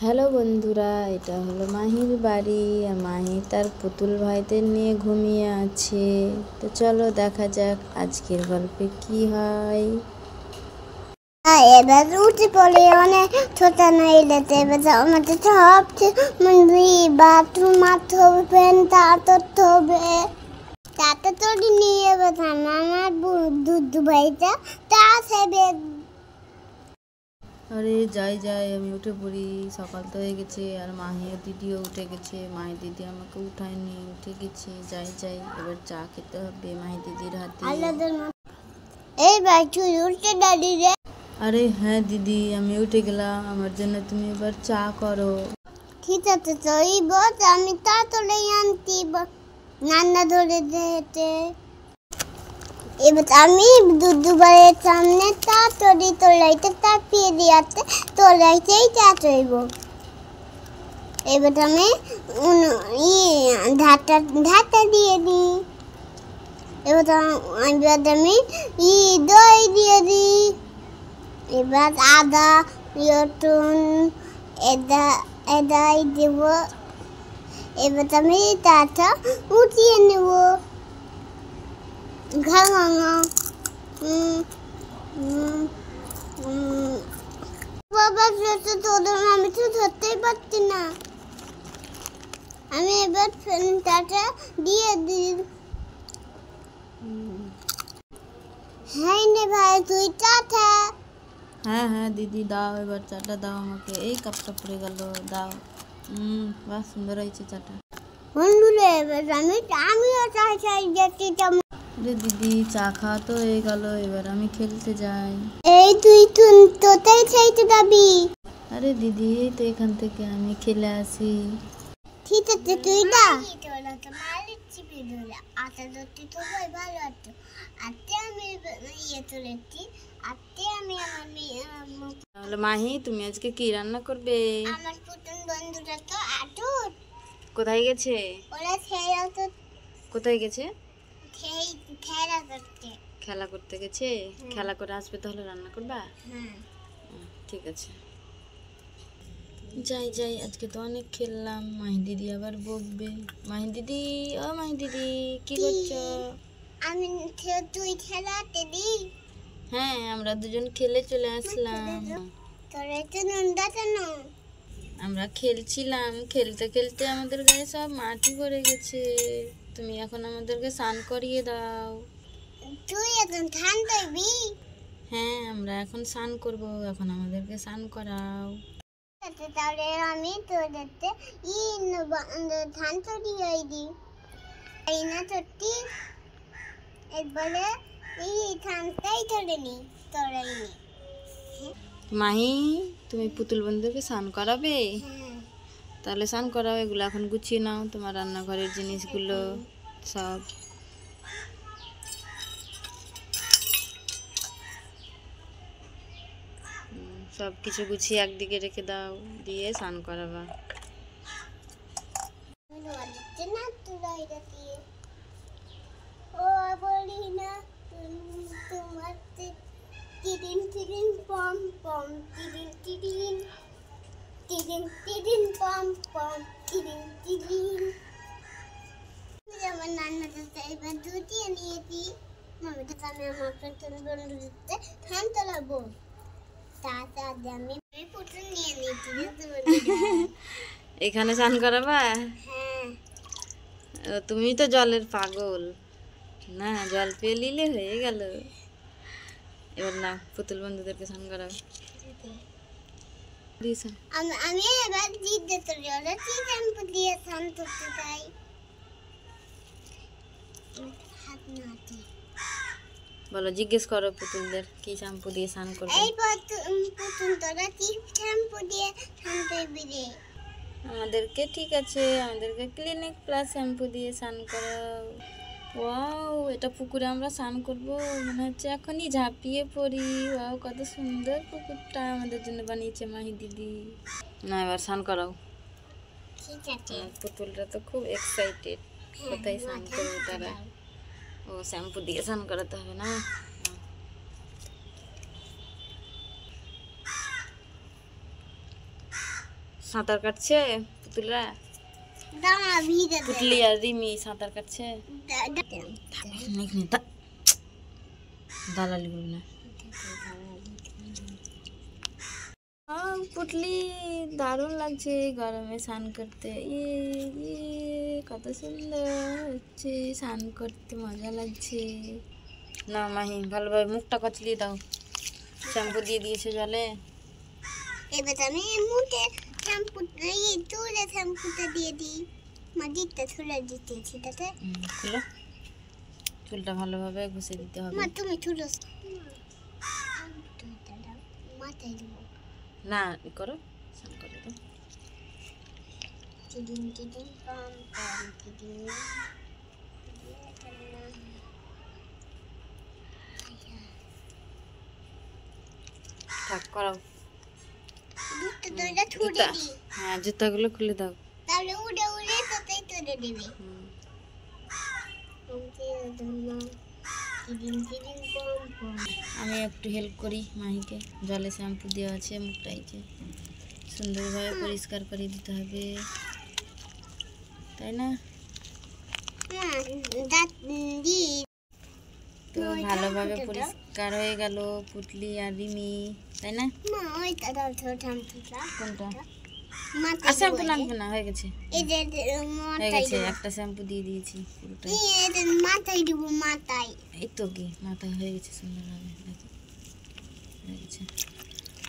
Hello বন্ধুরা, এটা হলো মাহির বাড়ি। আর মাহি তার পুতুল ভাইদের নিয়ে ঘুমিয়ে আছে। তো চলো দেখা যাক আজকের গল্পে কি হয়। এবার উঠে পড়ে অনেক ছোট নাই লেতে এবার আমাদের সব বাথরুম মারতে হবে, ফ্যান তাড়াতে হবে, তাড়াতাড়ি নিয়ে এবার আমার দুধ ভাইটা তা সেবে। আরে যাই যাই, আমি উঠে পড়ি। সকাল তো হয়ে গেছে আর মাহি ও দিদিও উঠে গেছে। মাহি দিদি আমাকে উঠায়নি, উঠে গেছে। যাই যাই, এবার চা খেতে হবে মাহি দিদির হাতে। এই ভাই তুই উঠে দাঁড়িয়ে। আরে হ্যাঁ দিদি, আমি উঠে গেলাম। আমার জন্য তুমি এবার চা করো। ঠিক আছে তো এই বস, আমি তাড়াতাড়ি আনতি রান্না ধরে যেতে। এবার আমি দুধুবাইয়ের সামনে তাড়াতাড়ি তোলাইতে তাপিয়ে দিয়াতে তোলাইতেই চাচইব। এবার আমি ঢাটা দিয়ে দিই। এবার আমি দই দিয়ে দিই। এবার আদা রসুন এদাই দেব। এবার আমি তাটা উঠিয়ে নেব। বাবা তোদের আমি তো ধরতেই পারছি না। আমি এবার ফ্যানটা দিয়ে দিই। হ্যাঁ নে ভাই, তুই চাটা। হ্যাঁ হ্যাঁ দিদি, দাও এবার চাটা দাও আমাকে। এই কাপটা পড়ে গেল, দাও। বাহ, সুন্দর হয়েছে চাটা। বন্ধুরে এবার আমিও চাই যাচ্ছি। আরে দিদি, চা খাওয়া তো হয়ে গেল, এবার আমি খেলতে যাই। এই তুই তোতাই চাইতে যাবি? আরে দিদি, এই তো এখান থেকে আমি খেলে আসি। ঠিক আছে তুই না ভালো হতো। আজকে আমি তুলেছি। আজকে আমি তাহলে মাহি, তুমি আজকে কি রান্না করবে? আমার পুতুল বন্ধুরা তো কোথায় গেছে? ওরা খেলা তো কোথায় গেছে? খেলা করতে। খেলা করতে গেছে। খেলা করে আসবে, তাহলে রান্না করবা? ঠিক আছে, যাই যাই। আজকে তো অনেক খেললাম, মাহি দিদি আবার বকবে। মাহি দিদি, ও মাহি দিদি, কি করছো? আমি তুই খেলাতে দি। হ্যাঁ, আমরা দুজন খেলে চলে আসলাম। তোরা তো নন্দা কেন? আমরা খেলছিলাম, খেলতে খেলতে আমাদের গায়ে সব মাটি পড়ে গেছে। তুমি এখন আমাদেরকে স্নান করিয়ে দাও। তুই এখন ধান দিবি? হ্যাঁ, আমরা এখন স্নান করব, এখন আমাদেরকে স্নান করাও। তাহলে আমি তোদেরতে ধান তৈরি দিই। এই না সত্যি, এরপরে এই ধানটাই ধরে নি তোরাই নি। মাহি, তুমি পুতুল বন্ধুকে স্নান করাবে? তাহলে স্নান করাও। এগুলো এখন গুছিয়ে নাও, তোমার রান্নাঘরের জিনিসগুলো সব। সব কিছু গুছিয়ে একদিকে রেখে দাও, দিয়ে স্নান করাবা। ও বলি না তোমার টিডিন টিডিন পম পম টিডিন টিডিন টিডিন টিডিন পম পম টিডিন টিডিন। আমার নান্নাটা এবার দুটিয়ে নিয়েছি। মামিটা আমি আমার প্রথম বন্ধু দিতে ধান তোলাবো। তাড়াতাড়ি আমি পুতুল নিয়ে নিয়েছি। এখানে স্নান করাবা? হ্যাঁ। তুমি তো জলের পাগল না, জল পেয়ে নিলে হয়ে গেল। এবার না, পুতুল বন্ধুদেরকে স্নান করাও। আমি এবার জিজ্ঞেস করি ওরা কি শ্যাম্পু দিয়ে স্নান করতে চাই। বলো, জিজ্ঞেস করো পুতুলদের কি শ্যাম্পু দিয়ে স্নান করবে। এই পুতুল তোরা কি শ্যাম্পু দিয়ে স্নান করবি রে? আমাদেরকে ঠিক আছে, আমাদেরকে ক্লিনিক প্লাস শ্যাম্পু দিয়ে স্নান করাও। ওয়াও, এটা পুকুরে আমরা স্নান করবো, মনে হচ্ছে এখনই ঝাঁপিয়ে পড়ি। ওয়াও, কত সুন্দর পুকুরটা আমাদের জন্য বানিয়েছে মাহি দিদি। না, এবার স্নান করাও। ঠিক আছে। পুতুলটা তো খুব এক্সাইটেড, কোথায় স্নান করবে তারা। ও, শ্যাম্পু দিয়ে স্নান করাতে হবে না? সাঁতার কাটছে পুতুলরা, দাঁড়া ভিজে দে পুটলি আর রিমি সাঁতার কাটছে। দালালি করবি না। পুটলি দারুণ লাগছে গরমে স্নান করতে। কত সুন্দর হচ্ছে, স্নান করতে মজা লাগছে। না মাহি ভালোভাবে মুখটা কচলিয়ে দাও, শ্যাম্পু দিয়ে দিয়েছে জলে। এবার আমি মুখে শ্যাম্পু চুলে শ্যাম্পুটা দিয়ে দিই, মাটিটা ছুলে দিতেছি তাতে। খুলো, চুলটা ভালোভাবে ঘষে দিতে হবে। মা তুমি ছুলো মাথায় দেবো না করো, স্নান করে দাও। চিডিং চিডিং পাম পাম চিডিং থাক করাও। জুতোটা ছুড়ে জুতা, দিই, হ্যাঁ জুতাগুলো খুলে দাও। তাহলে উড়ে উড়ে তোতেই তুলে দেবে। চিডিং চিডিং পাম পাম। আমি একটু হেল্প করি মাহিকে, জলে শ্যাম্পু দেওয়া আছে, মুখটা এই যে সুন্দরভাবে পরিষ্কার করে দিতে হবে, তাই না? দাঁত দিয়ে তো ভালোভাবে পরিষ্কার হয়ে গেল পুটলি আর রিমি, তাই না? মা ওইটা দাও তো শ্যাম্পুটা। কোনটা? মাথায় আর শ্যাম্পু লাগবে না, হয়ে গেছে এই যে হয়ে মাথায় গেছে, দেবো। একটা শ্যাম্পু দিয়ে দিয়েছি পুরোটাই। এই যে মাথায় দেবো মাথায়। এই তো কি মাথায় হয়ে গেছে সুন্দরভাবে, দেখো হয়ে গেছে।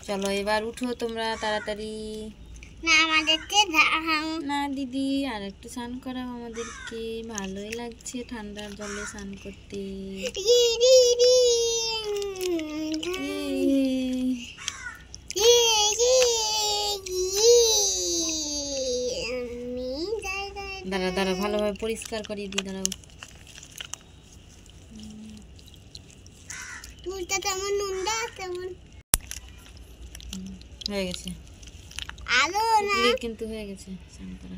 চলো এবার উঠো তোমরা তাড়াতাড়ি। না আমাদেরকে না দিদি আর একটু স্নান করাও আমাদেরকে, ভালোই লাগছে ঠান্ডার জলে স্নান করতে। দাঁড়া দাঁড়া ভালোভাবে পরিষ্কার করিয়ে দিই, দাঁড়াও। চুলটা তেমন নুনটা তেমন হয়ে গেছে, আরো না পুটলির কিন্তু হয়ে গেছে স্নান করা।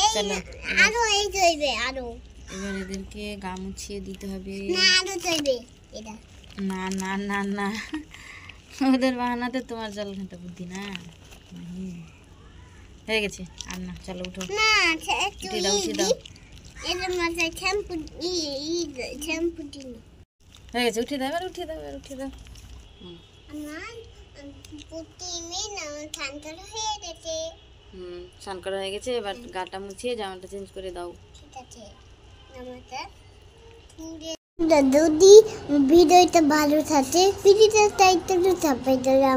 এই চলো আরো এই চলবে আরো এবার এদেরকে গা মুছিয়ে দিতে হবে। না আরো চলবে এটা। না না না না, ওদের বাহানাতে তোমার জল ঘাঁটা বুদ্ধি না। হয়ে গেছে আর না, চলো উঠো, না একটু উঠিয়ে দাও উঠিয়ে দাও। এর মাথায় শ্যাম্পু শ্যাম্পু দিন। হয়ে গেছে, উঠিয়ে দাও এবার, উঠিয়ে দাও এবার, উঠিয়ে দাও। আমার প্রতিমে না ঠান্ডা হয়ে গেছে। স্নান করা হয়ে গেছে, এবার গাটা মুছিয়ে জামাটা চেঞ্জ করে দাও। ঠিক আছে আমাদের যদি ভিডিওটা ভালো থাকে ভিডিওটা টাইটেল চাপিয়ে দিলাম।